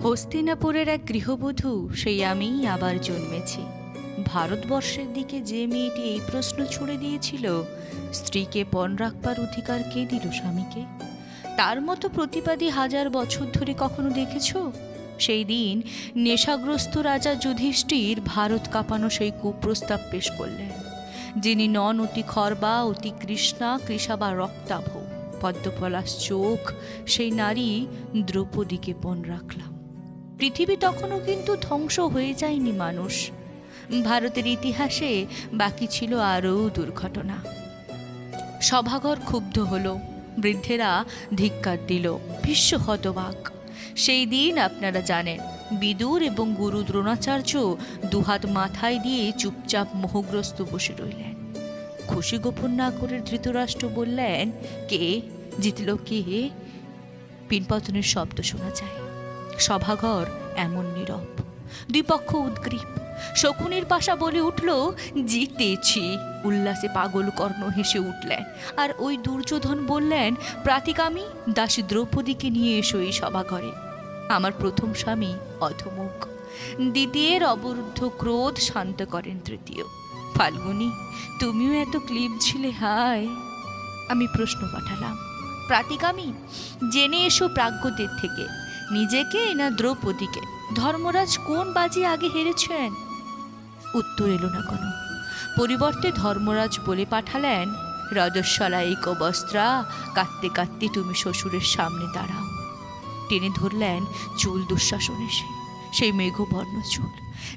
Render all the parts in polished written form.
হস্তিনাপুরের এক গৃহবধূ সেই আমিই আবার জন্মেছি। ভারতবর্ষের দিকে যে মেয়েটি এই প্রশ্ন ছুড়ে দিয়েছিল, স্ত্রীকে পণ রাখবার অধিকার কে দিল স্বামীকে, তার মতো প্রতিবাদী হাজার বছর ধরে কখনো দেখেছ? সেই দিন নেশাগ্রস্ত রাজা যুধিষ্ঠির ভারত কাঁপানো সেই কুপ্রস্তাব পেশ করলেন, যিনি নন অতি খর্বা, অতি কৃষ্ণা, কৃষা বা রক্তাভ, পদ্মপলাশ চোখ সেই নারী দ্রৌপদীকে পণ রাখলাম। পৃথিবী তখনও কিন্তু ধ্বংস হয়ে যায়নি মানুষ। ভারতের ইতিহাসে বাকি ছিল আরও দুর্ঘটনা। সভাঘর ক্ষুব্ধ হলো, বৃদ্ধেরা ধিক্কার দিল, বিশ্ব হতবাক। সেই দিন আপনারা জানেন, বিদুর এবং গুরু দ্রোণাচার্য দুহাত মাথায় দিয়ে চুপচাপ মোহগ্রস্ত বসে রইলেন। খুশি গোপন না করে ধৃতরাষ্ট্র বললেন, কে জিতল কে? পিনপতনের শব্দ শোনা যায়। সভাঘর এমন নীরব, দুই পক্ষ উদ্গ্রীব। শকুনির পাশা বলে উঠল, জিতেছি। উল্লাসে পাগল কর্ণ হেসে উঠলেন। আর ওই দুর্যোধন বললেন, প্রাতিকামী দাসী দ্রৌপদীকে নিয়ে এসো এই সভাঘরে। আমার প্রথম স্বামী অধমুখ, দ্বিতীয়ের অবরুদ্ধ ক্রোধ শান্ত করেন তৃতীয়। ফাল্গুনী, তুমিও এত ক্লিব ছিলে হায়। আমি প্রশ্ন পাঠালাম, প্রাতিকামী জেনে এসো প্রাজ্ঞদের থেকে, নিজেকে না দ্রৌপদীকে ধর্মরাজ কোন বাজি আগে হেরেছেন? উত্তর এলো না কোনো। পরিবর্তে ধর্মরাজ বলে পাঠালেন, রজস্বলায়িক বস্ত্রা, কাঁদতে কাঁদতে তুমি শ্বশুরের সামনে দাঁড়াও। টেনে ধরলেন চুল দুঃশাসন এসে, সেই মেঘবর্ণ চুল,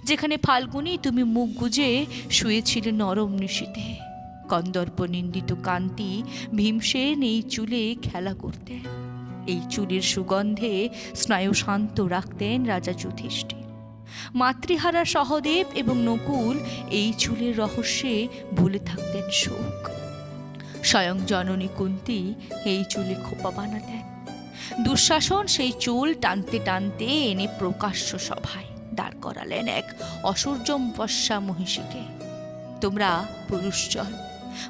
যেখানে ফাল্গুনী তুমি মুখ গুজে শুয়েছিলে নরম নিশীথে। কন্দর্প নিন্দিত কান্তি ভীমসেন এই চুলে খেলা করতেন। এই চুলের সুগন্ধে স্নায়ু শান্ত রাখতেন রাজা যুধিষ্ঠির। মাতৃহারা সহদেব এবং নকুল এই চুলের রহস্যে ভুলে থাকতেন শোক। স্বয়ং জননী কুন্তী এই চুলে খোপা বানাতেন। দুঃশাসন সেই চুল টানতে টানতে এনে প্রকাশ্য সভায় দাঁড় করালেন এক অসূর্যম বর্ষা মহিষীকে। তোমরা পুরুষজন,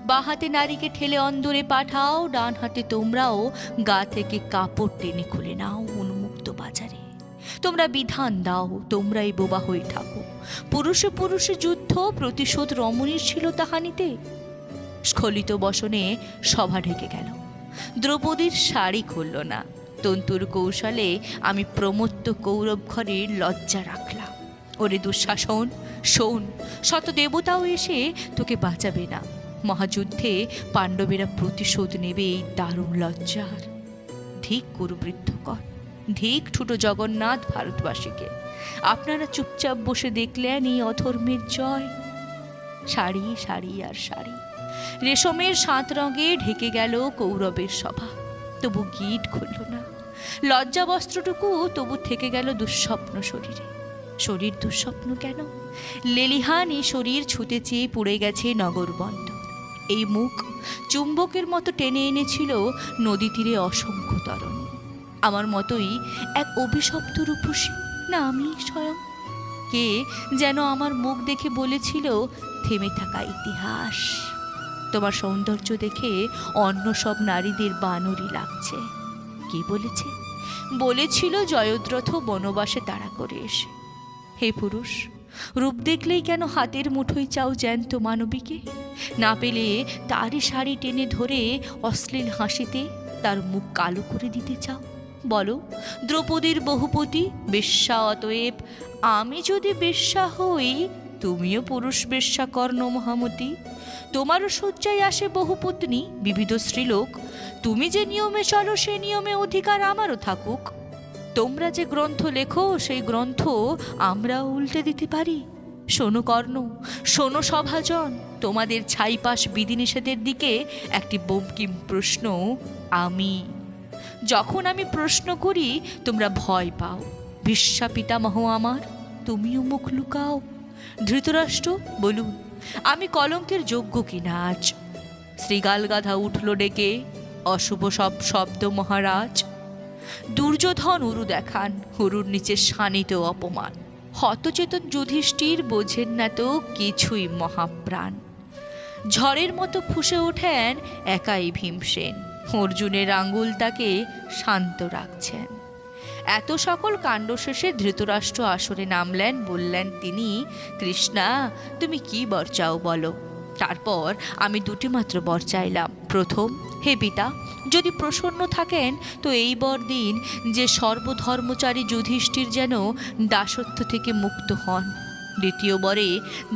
বাঁ হাতে নারীকে ঠেলে অন্দরে পাঠাও, ডান হাতে তোমরাও গা থেকে কাপড় টেনে খুলে নাও উন্মুক্ত বাজারে। তোমরা বিধান দাও, তোমরাই বোবা হয়ে থাকো। পুরুষে পুরুষে যুদ্ধ, প্রতিশোধ রমণীর ছিল তাহানিতে। স্খলিত বসনে সভা ঢেকে গেল। দ্রৌপদীর শাড়ি খুলল না। তন্তুর কৌশলে আমি প্রমত্ত কৌরব ঘরের লজ্জা রাখলাম। ওরে দুঃশাসন, শোন, শত দেবতাও এসে তোকে বাঁচাবে না। মহাযুদ্ধে পাণ্ডবেরা প্রতিশোধ নেবে এই দারুণ লজ্জার। ধিক কুরুবৃদ্ধকর, ধিক ঠুটো জগন্নাথ ভারতবাসীকে। আপনারা চুপচাপ বসে দেখলেন এই অধর্মের জয়। শাড়ি শাড়ি আর শাড়ি, রেশমের 7 রঙে ঢেকে গেল কৌরবের সভা। তবু গিট খুলল না। লজ্জা বস্ত্রটুকু তবু থেকে গেল দুঃস্বপ্ন শরীরে। শরীর দুঃস্বপ্ন কেন? লেলিহান এই শরীর ছুতে চেয়ে পড়ে গেছে নগরবন্ধ। এই মুখ চুম্বকের মতো টেনে এনেছিল নদী তীরে অসংখ্য তরণী। আমার মতোই এক অভিশপ্ত রূপসী, না আমি স্বয়ং? কে যেন আমার মুখ দেখে বলেছিল, থেমে থাকা ইতিহাস। তোমার সৌন্দর্য দেখে অন্য সব নারীদের বানরই লাগছে। কে বলেছে? বলেছিল জয়দ্রথ বনবাসে তাড়া করে এসে। হে পুরুষ, রূপ দেখলেই কেন হাতের মুঠোয় চাও জ্যান্ত মানবীকে? না পেলে তারই শাড়ি টেনে ধরে অশ্লীল হাসিতে তার মুখ কালো করে দিতে চাও? বলো, দ্রৌপদীর বহুপতি বেশ্যা, অতএব আমি যদি বেশ্যা হই, তুমিও পুরুষ বেশ্যা কর্ণ মহামতি। তোমারও শয্যায় আসে বহুপত্নী, বিবিধ স্ত্রীলোক। তুমি যে নিয়মে চলো সে নিয়মে অধিকার আমারও থাকুক। তোমরা যে গ্রন্থ লেখো সেই গ্রন্থ আমরাও উল্টে দিতে পারি। শোনো কর্ণ, শোনো সভাজন, তোমাদের ছাইপাশ বিধিনিষেধের দিকে একটি বঙ্কিম প্রশ্ন। যখন আমি প্রশ্ন করি তোমরা ভয় পাও। ভীষ্মা পিতামহ আমার, তুমিও মুখ লুকাও। ধৃতরাষ্ট্র বলুন, আমি কলঙ্কের যোগ্য কিনা আজ? শ্রীগাল গাধা উঠল ডেকে, অশুভ সব শব্দ মহারাজ। দুর্যোধন উরু দেখান, হুরুর নিচে শানিত অপমান। হতচেতন যুধিষ্ঠির বোঝেন না তো কিছুই মহাপ্রাণ। ঝড়ের মতো ফুঁসে ওঠেন একাই ভীমসেন। অর্জুনের আঙ্গুল তাকে শান্ত রাখছেন। এত সকল কাণ্ড শেষে ধৃতরাষ্ট্র আসরে নামলেন। বললেন তিনি, কৃষ্ণা, তুমি কি বর চাও বলো। তারপর আমি দুটি মাত্র বর চাইলাম। প্রথম, হে পিতা, যদি প্রসন্ন থাকেন তো এই বর দিন যে সর্বধর্মচারী যুধিষ্ঠির যেন দাসত্ব থেকে মুক্ত হন। দ্বিতীয় বরে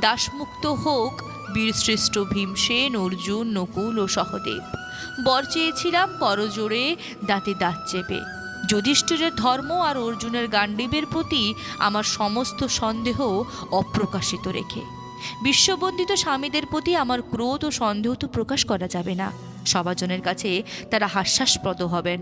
দাসমুক্ত হোক বীরশ্রেষ্ঠ ভীমসেন, অর্জুন, নকুল ও সহদেব। বর চেয়েছিলাম করজোড়ে দাঁতে দাঁত চেপে। যুধিষ্ঠিরের ধর্ম আর অর্জুনের গান্ডীবের প্রতি আমার সমস্ত সন্দেহ অপ্রকাশিত রেখে। বিশ্ববন্দিত স্বামীদের প্রতি আমার ক্রোধ ও সন্দেহ তো প্রকাশ করা যাবে না, সবাজনের কাছে তারা হাস্যাস্পদ হবেন।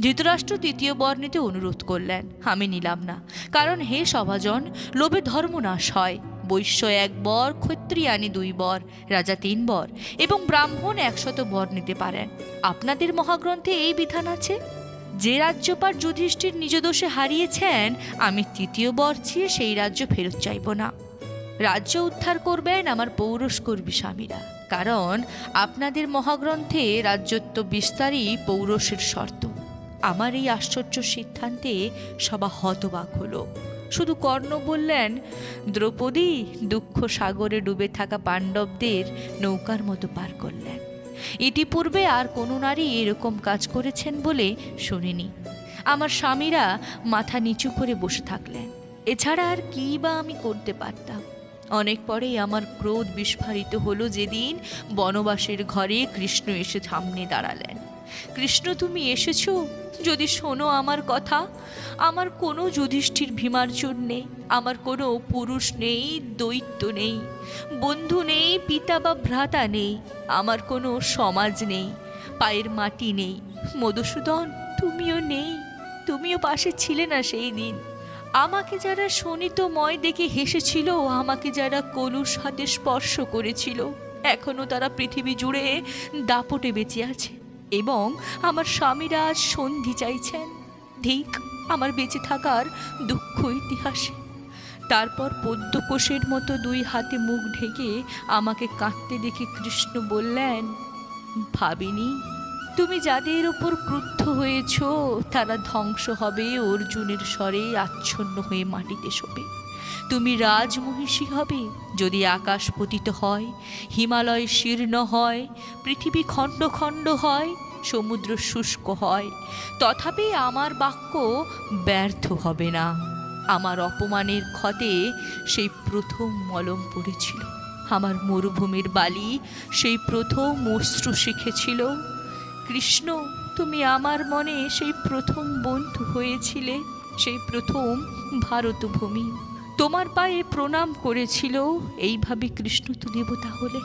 ধৃতরাষ্ট্র তৃতীয় বর নিতে অনুরোধ করলেন। আমি নিলাম না, কারণ হে সভাজন, লোভে ধর্মনাশ হয়। বৈশ্য 1 বর, ক্ষত্রিয়ানি 2 বর, রাজা 3 বর এবং ব্রাহ্মণ 100 বর নিতে পারেন। আপনাদের মহাগ্রন্থে এই বিধান আছে। যে রাজ্যপাট যুধিষ্ঠির নিজ দোষে হারিয়েছেন, আমি তৃতীয় বর চেয়ে সেই রাজ্য ফেরত চাইব না। রাজ্য উদ্ধার করবেন আমার পৌরুষকর্মী স্বামীরা, কারণ আপনাদের মহাগ্রন্থে রাজ্যত্ব বিস্তারই পৌরুষের শর্ত। আমার এই আশ্চর্য সিদ্ধান্তে সবা হতবাক হলো। শুধু কর্ণ বললেন, দ্রৌপদী দুঃখ সাগরে ডুবে থাকা পাণ্ডবদের নৌকার মতো পার করলেন। ইতিপূর্বে আর কোনো নারী এরকম কাজ করেছেন বলে শুনিনি। আমার স্বামীরা মাথা নিচু করে বসে থাকলেন। এছাড়া আর কী বা আমি করতে পারতাম। অনেক পরেই আমার ক্রোধ বিস্ফারিত হলো যেদিন বনবাসের ঘরে কৃষ্ণ এসে সামনে দাঁড়ালেন। কৃষ্ণ, তুমি এসেছো? যদি শোনো আমার কথা, আমার কোনো যুধিষ্ঠির ভীমার্জুন নেই, আমার কোনো পুরুষ নেই, দৈত্য নেই, বন্ধু নেই, পিতা বা ভ্রাতা নেই, আমার কোনো সমাজ নেই, পায়ের মাটি নেই। মধুসূদন, তুমিও নেই, তুমিও পাশে ছিলে না সেই দিন। আমাকে যারা শোণিতময় দেখে হেসেছিল, আমাকে যারা কলুষ হাতে স্পর্শ করেছিল, এখনও তারা পৃথিবী জুড়ে দাপটে বেঁচে আছে এবং আমার স্বামীরা আজ সন্ধি চাইছেন। ঠিক আমার বেঁচে থাকার দুঃখ ইতিহাসে। তারপর পদ্মকোষের মতো 2 হাতে মুখ ঢেকে আমাকে কাঁদতে দেখে কৃষ্ণ বললেন, ভাবিনি, তুমি যাদের ওপর ক্রুদ্ধ হয়েছ তারা ধ্বংস হবে অর্জুনের স্বরে আচ্ছন্ন হয়ে মাটিতে শোবে। তুমি রাজমহিষী হবে। যদি আকাশ পতিত হয়, হিমালয় শীর্ণ হয়, পৃথিবী খণ্ড খণ্ড হয়, সমুদ্র শুষ্ক হয়, তথাপি আমার বাক্য ব্যর্থ হবে না। আমার অপমানের ক্ষতে সেই প্রথম মলম পড়েছিল। আমার মরুভূমির বালি সেই প্রথম অশ্রু শিখেছিল। কৃষ্ণ, তুমি আমার মনে সেই প্রথম বন্ধু হয়েছিলে, সেই প্রথম ভারতভূমি। তোমার পায়ে প্রণাম করেছিল। এইভাবে কৃষ্ণ তো দেবতা হলে।